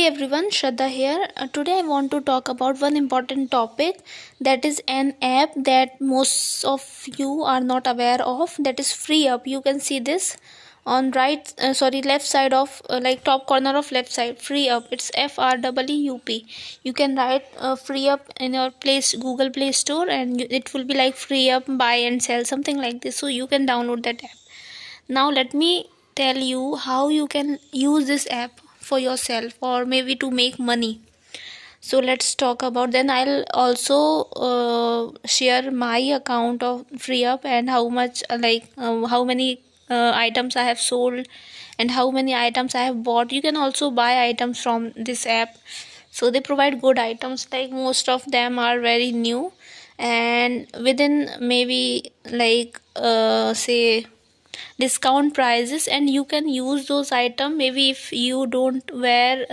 Hey everyone, Shraddha here. Today I want to talk about one important topic, that is an app that most of you are not aware of, that is FreeUp. You can see this on left side of top corner of left side. FreeUp, it's FREEUP. You can write FreeUp in your Google Play Store, and it will be like FreeUp buy and sell, something like this. So you can download that app. Now let me tell you how you can use this app for yourself or maybe to make money. So let's talk about, then I'll also share my account of FreeUp and how much how many items I have sold and how many items I have bought. You can also buy items from this app. So they provide good items, like most of them are very new and within maybe say discount prices, and you can use those item maybe if you don't wear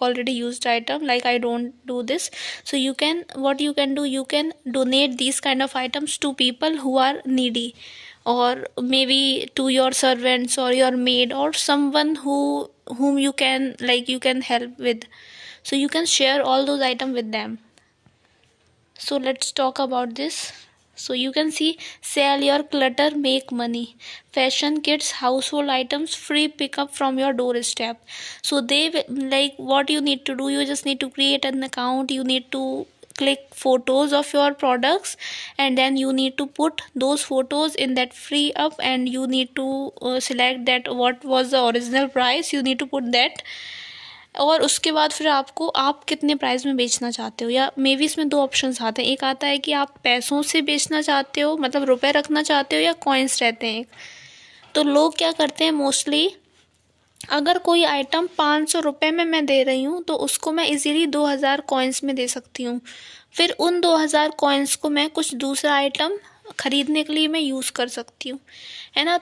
already used item, like I don't do this. So you can, what you can do, you can donate these kind of items to people who are needy, or maybe to your servants or your maid or someone whom you can you can help with. So you can share all those items with them. So let's talk about this. So you can see, sell your clutter, make money. Fashion kits, household items, free pickup from your doorstep. So what you need to do, you just need to create an account. You need to click photos of your products, and then you need to put those photos in that FreeUp, and you need to select that what was the original price. You need to put that, और उसके बाद फिर आपको आप कितने price में बेचना चाहते हो, या मे बी इसमें दो ऑप्शंस आते हैं. एक आता है कि आप पैसों से बेचना चाहते हो, मतलब रुपए रखना चाहते हो, या कॉइन्स रहते हैं. तो लोग क्या करते हैं मोस्टली, अगर कोई आइटम 500 रुपये में मैं दे रही हूँ तो उसको मैं इजीली 2000 कॉइन्स में दे सकती हूँ. फिर उन 2000 कॉइन्स को मैं कुछ दूसरा आइटम खरीदने के लिए मैं यूज़ कर सकती हूँ, है ना.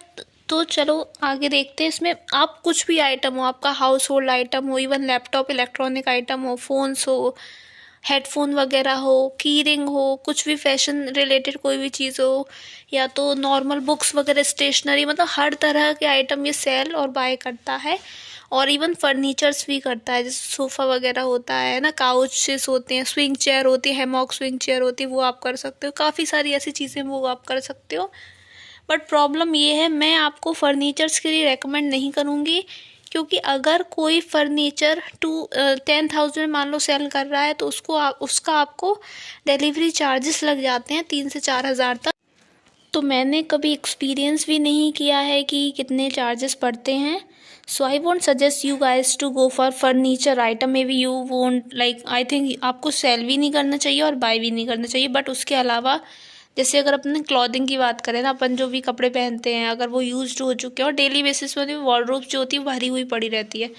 तो चलो आगे देखते हैं. इसमें आप कुछ भी आइटम हो, आपका हाउस होल्ड आइटम हो, इवन लैपटॉप इलेक्ट्रॉनिक आइटम हो, फ़ोन्स हो, हेडफोन वगैरह हो, की रिंग हो, कुछ भी फैशन रिलेटेड कोई भी चीज़ हो, या तो नॉर्मल बुक्स वगैरह, स्टेशनरी, मतलब हर तरह के आइटम ये सेल और बाय करता है. और इवन फर्नीचर्स भी करता है, जैसे सोफ़ा वगैरह होता है ना, काउचेस होते हैं, स्विंग चेयर होती है, हैमॉक स्विंग चेयर होती है, वो आप कर सकते हो. काफ़ी सारी ऐसी चीज़ें वो आप कर सकते हो. बट प्रॉब्लम ये है, मैं आपको फर्नीचर्स के लिए रेकमेंड नहीं करूँगी, क्योंकि अगर कोई फर्नीचर 10,000 में मान लो सेल कर रहा है तो उसका आपको डिलीवरी चार्जेस लग जाते हैं 3 से 4 हज़ार तक. तो मैंने कभी एक्सपीरियंस भी नहीं किया है कि कितने चार्जेस पड़ते हैं. So I won't suggest you guys to go for furniture item. Maybe you won't I think आपको सेल भी नहीं करना चाहिए और बाय भी नहीं करना चाहिए. बट उसके अलावा, जैसे अगर अपने क्लॉथिंग की बात करें ना, अपन जो भी कपड़े पहनते हैं, अगर वो यूज्ड हो चुके हैं और डेली बेसिस पे वार्डरोब जो होती है वो भरी हुई पड़ी रहती है,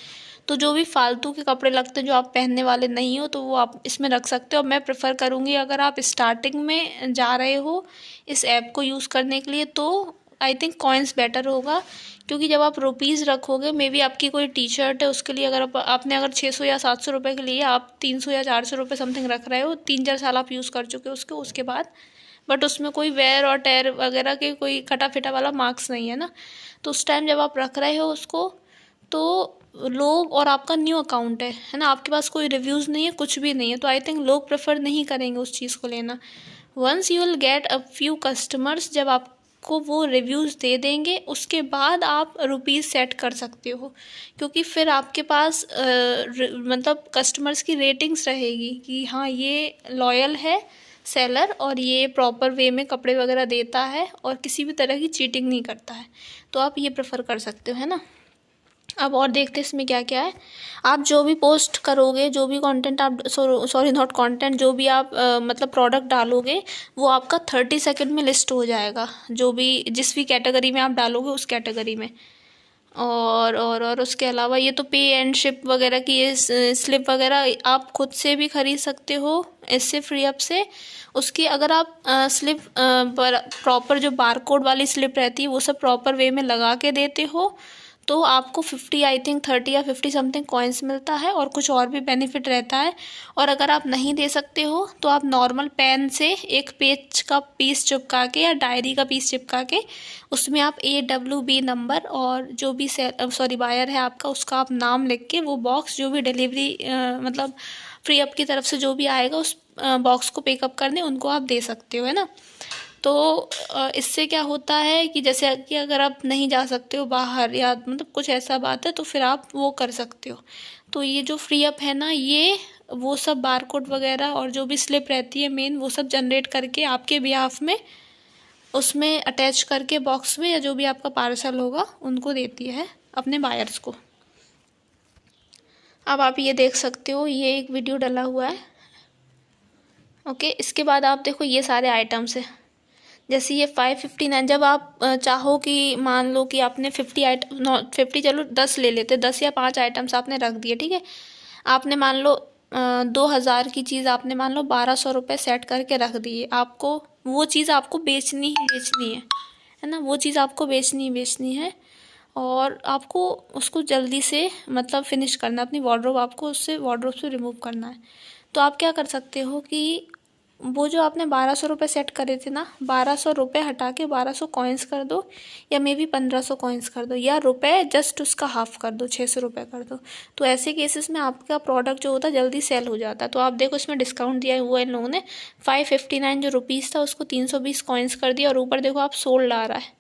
तो जो भी फालतू के कपड़े लगते हैं जो आप पहनने वाले नहीं हो, तो वो आप इसमें रख सकते हो. मैं प्रेफर करूँगी, अगर आप स्टार्टिंग में जा रहे हो इस ऐप को यूज़ करने के लिए, तो आई थिंक कॉइन्स बेटर होगा. क्योंकि जब आप रुपीज़ रखोगे, मे बी आपकी कोई टी शर्ट है, उसके लिए अगर आपने अगर 600 या 700 रुपये के लिए आप 300 या 400 रुपये समथिंग रख रहे हो, 3-4 साल आप यूज़ कर चुके हो उसके बाद, बट उसमें कोई वेयर और टेयर वगैरह के कोई कटा फिटा वाला मार्क्स नहीं है ना, तो उस टाइम जब आप रख रहे हो उसको, तो लोग, और आपका न्यू अकाउंट है ना, आपके पास कोई रिव्यूज़ नहीं है, कुछ भी नहीं है, तो आई थिंक लोग प्रेफर नहीं करेंगे उस चीज़ को लेना. Once you will get a few customers, जब आपको वो रिव्यूज़ दे देंगे, उसके बाद आप रुपीज़ सेट कर सकते हो, क्योंकि फिर आपके पास मतलब कस्टमर्स की रेटिंग्स रहेगी कि हाँ ये लॉयल है सेलर, और ये प्रॉपर वे में कपड़े वगैरह देता है और किसी भी तरह की चीटिंग नहीं करता है. तो आप ये प्रेफर कर सकते हो, है ना. अब और देखते हैं इसमें क्या क्या है. आप जो भी पोस्ट करोगे, जो भी कंटेंट आप सॉरी नॉट कंटेंट, जो भी आप मतलब प्रोडक्ट डालोगे, वो आपका 30 सेकंड में लिस्ट हो जाएगा, जो भी जिस भी कैटेगरी में आप डालोगे उस कैटेगरी में. और उसके अलावा ये तो पे एंड शिप वगैरह की ये स्लिप वगैरह आप खुद से भी ख़रीद सकते हो इससे, FreeUp से. उसकी अगर आप स्लिप प्रॉपर जो बारकोड वाली स्लिप रहती है वो सब प्रॉपर वे में लगा के देते हो, तो आपको 50 आई थिंक 30 या 50 समथिंग कॉइन्स मिलता है और कुछ और भी बेनिफिट रहता है। और अगर आप नहीं दे सकते हो तो आप नॉर्मल पेन से एक पेज का पीस चिपका के या डायरी का पीस चिपका के उसमें आप AWB नंबर और जो भी बायर है आपका उसका आप नाम लिख के वो बॉक्स जो भी डिलीवरी मतलब फ्री अप की तरफ से जो भी आएगा उस बॉक्स को पिकअप करने उनको आप दे सकते हो, है ना। तो इससे क्या होता है कि जैसे कि अगर आप नहीं जा सकते हो बाहर या मतलब कुछ ऐसा बात है तो फिर आप वो कर सकते हो। तो ये जो फ्री अप है ना, ये वो सब बारकोड वगैरह और जो भी स्लिप रहती है मेन वो सब जनरेट करके आपके बिहाफ में उसमें अटैच करके बॉक्स में या जो भी आपका पार्सल होगा उनको देती है अपने बायर्स को। अब आप ये देख सकते हो, ये एक वीडियो डला हुआ है। ओके, इसके बाद आप देखो ये सारे आइटम्स है। जैसे ये 559, जब आप चाहो कि मान लो कि आपने 50 आइटम 50 चलो 10 ले लेते, 10 या 5 आइटम्स आपने रख दिए, ठीक है। आपने मान लो 2000 की चीज़ आपने मान लो 1200 रुपये सेट करके रख दिए। आपको वो चीज़ आपको बेचनी ही बेचनी है ना, वो चीज़ आपको बेचनी ही बेचनी है और आपको उसको जल्दी से मतलब फिनिश करना, अपनी वार्डरोब आपको उससे वार्डरोब से रिमूव करना है। तो आप क्या कर सकते हो कि वो जो आपने 1200 रुपये सेट करे थे ना, 1200 रुपये हटा के 1200 कॉइन्स कर दो या मे बी 1500 कॉइन्स कर दो या रुपए जस्ट उसका हाफ कर दो, 600 रुपये कर दो। तो ऐसे केसेस में आपका प्रोडक्ट जो होता है जल्दी सेल हो जाता है। तो आप देखो इसमें डिस्काउंट दिया हुआ है इन लोगों ने, 559 जो रुपीज़ था उसको 320 कॉइन्स कर दिया और ऊपर देखो आप सोल्ड आ रहा है।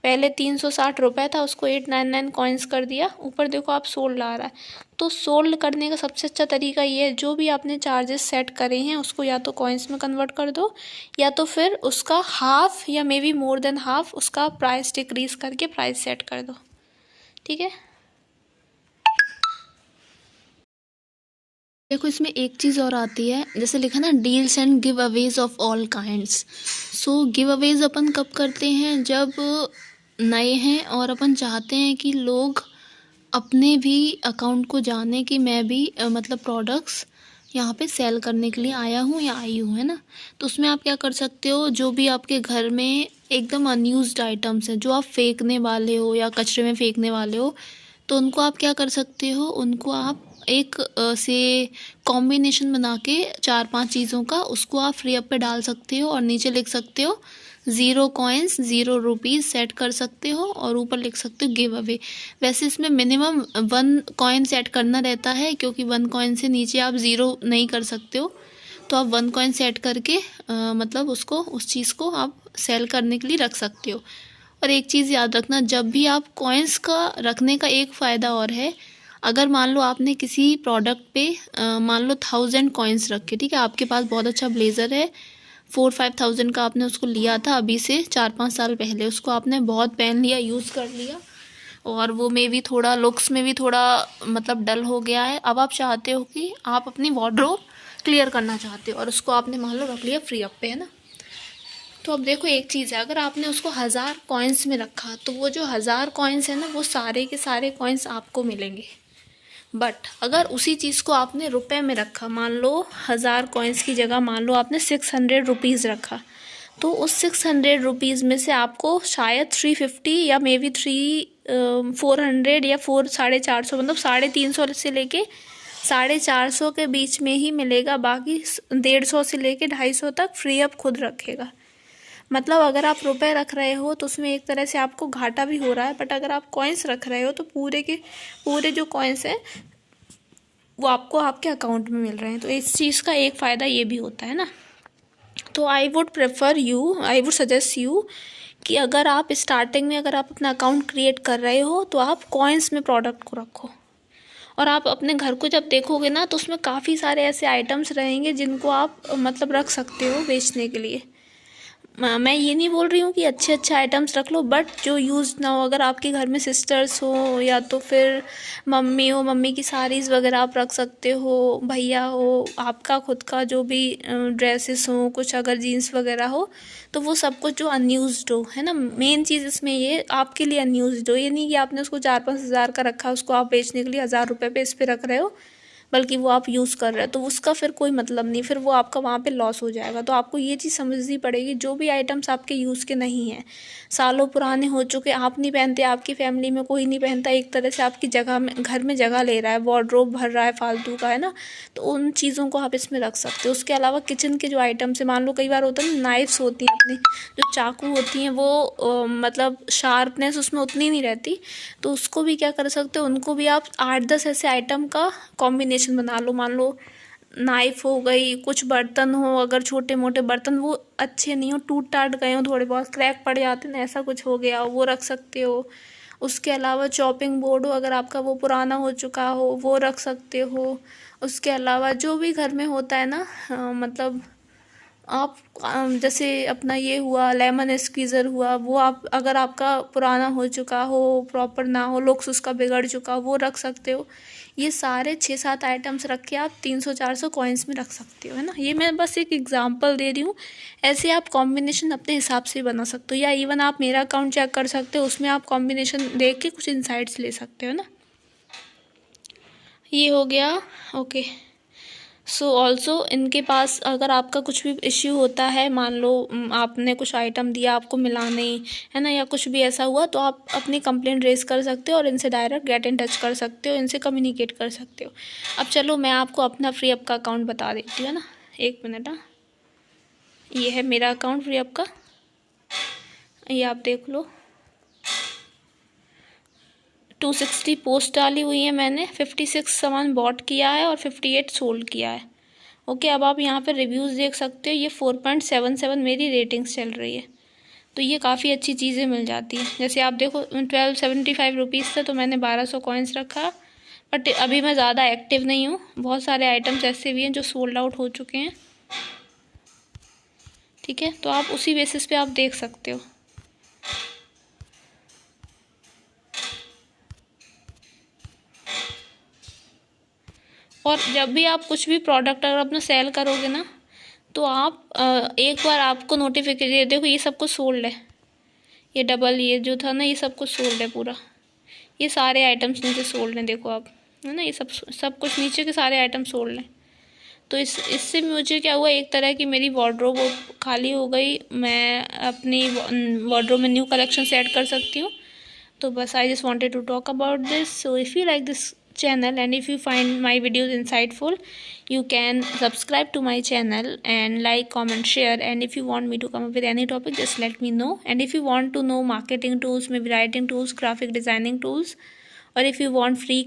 पहले 360 रुपये था उसको 899 कॉइन्स कर दिया, ऊपर देखो आप सोल्ड आ रहा है। तो सोल्ड करने का सबसे अच्छा तरीका ये है, जो भी आपने चार्जेस सेट करे हैं उसको या तो कॉइन्स में कन्वर्ट कर दो या तो फिर उसका हाफ या may be more than half उसका प्राइस डिक्रीज करके प्राइस सेट कर दो, ठीक है। देखो इसमें एक चीज़ और आती है, जैसे लिखा ना deals and giveaways of all kinds. So giveaways अपन कब करते हैं, जब नए हैं और अपन चाहते हैं कि लोग अपने भी अकाउंट को जाने कि मैं भी मतलब प्रोडक्ट्स यहाँ पे सेल करने के लिए आया हूँ या आई हूँ, है ना। तो उसमें आप क्या कर सकते हो, जो भी आपके घर में एकदम अनयूज्ड आइटम्स हैं जो आप फेंकने वाले हो या कचरे में फेंकने वाले हो, तो उनको आप क्या कर सकते हो, उनको आप एक से कॉम्बिनेशन बना के 4-5 चीज़ों का उसको आप फ्री अप पे डाल सकते हो और नीचे लिख सकते हो 0 कॉइन्स 0 रुपीज़ सेट कर सकते हो और ऊपर लिख सकते हो गिव अवे। वैसे इसमें मिनिमम 1 कॉइन सेट करना रहता है क्योंकि 1 कॉइन से नीचे आप 0 नहीं कर सकते हो। तो आप 1 कॉइन सेट करके मतलब उसको उस चीज़ को आप सेल करने के लिए रख सकते हो। और एक चीज़ याद रखना, जब भी आप कॉइन्स का रखने का एक फ़ायदा और है, अगर मान लो आपने किसी प्रोडक्ट पे मान लो 1000 कॉइन्स रखे, ठीक है, आपके पास बहुत अच्छा ब्लेज़र है, 4-5 थाउजेंड का आपने उसको लिया था अभी से 4-5 साल पहले, उसको आपने बहुत पहन लिया, यूज़ कर लिया और वो में भी थोड़ा लुक्स में भी थोड़ा मतलब डल हो गया है। अब आप चाहते हो कि आप अपनी वार्डरोब क्लियर करना चाहते हो और उसको आपने मान लो रख लिया फ्री अप पे, है ना। तो अब देखो एक चीज़ है, अगर आपने उसको 1000 कॉइन्स में रखा तो वो जो 1000 कॉइन्स है ना वो सारे के सारे कॉइन्स आपको मिलेंगे। बट अगर उसी चीज़ को आपने रुपए में रखा, मान लो 1000 कॉइन्स की जगह मान लो आपने 600 रुपीज़ रखा, तो उस 600 रुपीज़ में से आपको शायद 350 या मे बी 400 या 450 मतलब 350 से लेके 450 के बीच में ही मिलेगा, बाकी 150 से लेके 250 तक फ्री अप खुद रखेगा। मतलब अगर आप रुपए रख रहे हो तो उसमें एक तरह से आपको घाटा भी हो रहा है, बट अगर आप कॉइन्स रख रहे हो तो पूरे के पूरे जो कॉइन्स हैं वो आपको आपके अकाउंट में मिल रहे हैं। तो इस चीज़ का एक फ़ायदा ये भी होता है ना। तो आई वुड सजेस्ट यू कि अगर आप स्टार्टिंग में अगर आप अपना अकाउंट क्रिएट कर रहे हो तो आप कॉइन्स में प्रोडक्ट को रखो और आप अपने घर को जब देखोगे ना तो उसमें काफ़ी सारे ऐसे आइटम्स रहेंगे जिनको आप मतलब रख सकते हो बेचने के लिए। मैं ये नहीं बोल रही हूँ कि अच्छे अच्छे आइटम्स रख लो, बट जो यूज़ ना हो, अगर आपके घर में सिस्टर्स हो या तो फिर मम्मी हो, मम्मी की साड़ीज़ वगैरह आप रख सकते हो, भैया हो, आपका खुद का जो भी ड्रेसेस हो, कुछ अगर जीन्स वगैरह हो, तो वो सब कुछ जो अनयूज्ड हो, है ना। मेन चीज़ इसमें ये आपके लिए अनयूज्ड हो, ये नहीं कि आपने उसको 4-5 हज़ार का रखा उसको आप बेचने के लिए 1000 रुपये पे इस पर रख रहे हो, बल्कि वो आप यूज़ कर रहे हो, तो उसका फिर कोई मतलब नहीं, फिर वो आपका वहाँ पे लॉस हो जाएगा। तो आपको ये चीज़ समझनी पड़ेगी, जो भी आइटम्स आपके यूज़ के नहीं हैं, सालों पुराने हो चुके, आप नहीं पहनते, आपकी फैमिली में कोई नहीं पहनता, एक तरह से आपकी जगह में, घर में जगह ले रहा है, वार्डरोब भर रहा है फालतू का, है ना, तो उन चीज़ों को आप इसमें रख सकते हो। उसके अलावा किचन के जो आइटम्स है, मान लो कई बार होता है ना, नाइफ्स होती हैं अपनी, जो चाकू होती हैं, वो मतलब शार्पनेस उसमें उतनी नहीं रहती, तो उसको भी क्या कर सकते हो, उनको भी आप 8-10 ऐसे आइटम का कॉम्बिनेशन बना लो। मान लो नाइफ हो गई, कुछ बर्तन हो, अगर छोटे मोटे बर्तन वो अच्छे नहीं हो, टूट टाट गए हो, थोड़े बहुत क्रैक पड़ जाते हैं ना, ऐसा कुछ हो गया हो, वो रख सकते हो। उसके अलावा चॉपिंग बोर्ड हो, अगर आपका वो पुराना हो चुका हो, वो रख सकते हो। उसके अलावा जो भी घर में होता है ना, मतलब आप जैसे अपना ये हुआ लेमन स्क्वीज़र हुआ, वो आप अगर आपका पुराना हो चुका हो, प्रॉपर ना हो, लुक्स उसका बिगड़ चुका हो, वो रख सकते हो। ये सारे 6-7 आइटम्स रख के आप 300-400 कॉइन्स में रख सकते हो, है ना। ये मैं बस एक एग्जांपल दे रही हूँ, ऐसे आप कॉम्बिनेशन अपने हिसाब से बना सकते हो, या इवन आप मेरा अकाउंट चेक कर सकते हो, उसमें आप कॉम्बिनेशन देख के कुछ इंसाइट्स ले सकते हो ना। ये हो गया, ओके। सो ऑल्सो इनके पास अगर आपका कुछ भी इश्यू होता है, मान लो आपने कुछ आइटम दिया, आपको मिला नहीं, है ना, या कुछ भी ऐसा हुआ, तो आप अपनी कंप्लेंट रेज कर सकते हो और इनसे डायरेक्ट गेट इन टच कर सकते हो, इनसे कम्युनिकेट कर सकते हो। अब चलो मैं आपको अपना फ्रीअप का अकाउंट बता देती हूँ, है ना, 1 मिनट। हाँ, ये है मेरा अकाउंट फ्रीअप का, ये आप देख लो। 260 पोस्ट डाली हुई है मैंने, 56 सामान बॉट किया है और 58 सोल्ड किया है। ओके, अब आप यहाँ पर रिव्यूज़ देख सकते हो, ये 4.77 मेरी रेटिंग्स चल रही है, तो ये काफ़ी अच्छी चीज़ें मिल जाती हैं। जैसे आप देखो 1275 रुपीज़ था, तो मैंने 1200 कॉइन्स रखा, बट अभी मैं ज़्यादा एक्टिव नहीं हूँ, बहुत सारे आइटम्स ऐसे भी हैं जो सोल्ड आउट हो चुके हैं, ठीक है, तो आप उसी बेसिस पे आप देख सकते हो। और जब भी आप कुछ भी प्रोडक्ट अगर अपना सेल करोगे ना, तो आप एक बार आपको नोटिफिकेशन, देखो ये सब कुछ सोल्ड है, ये डबल ये जो था ना, ये सब कुछ सोल्ड है पूरा, ये सारे आइटम्स नीचे सोल्ड हैं, देखो आप, है ना, ये सब कुछ नीचे के सारे आइटम सोल्ड हैं। तो इससे मुझे क्या हुआ, एक तरह की मेरी वार्डरोब खाली हो गई, मैं अपनी वार्डरोब में न्यू कलेक्शन ऐड कर सकती हूँ। तो बस I just wanted to talk about this. So if you like this channel and if you find my videos insightful, you can subscribe to my channel and like, comment, share, and if you want me to come up with any topic, just let me know. And if you want to know marketing tools, maybe writing tools, graphic designing tools, or if you want free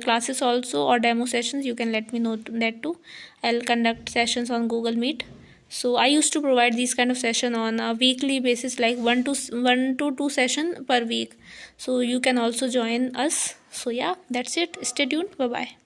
classes also or demo sessions, you can let me know that too. I'll conduct sessions on Google Meet. So I used to provide these kind of session on a weekly basis, like 1 to 2 session per week. So you can also join us. So yeah, that's it. Stay tuned. Bye bye.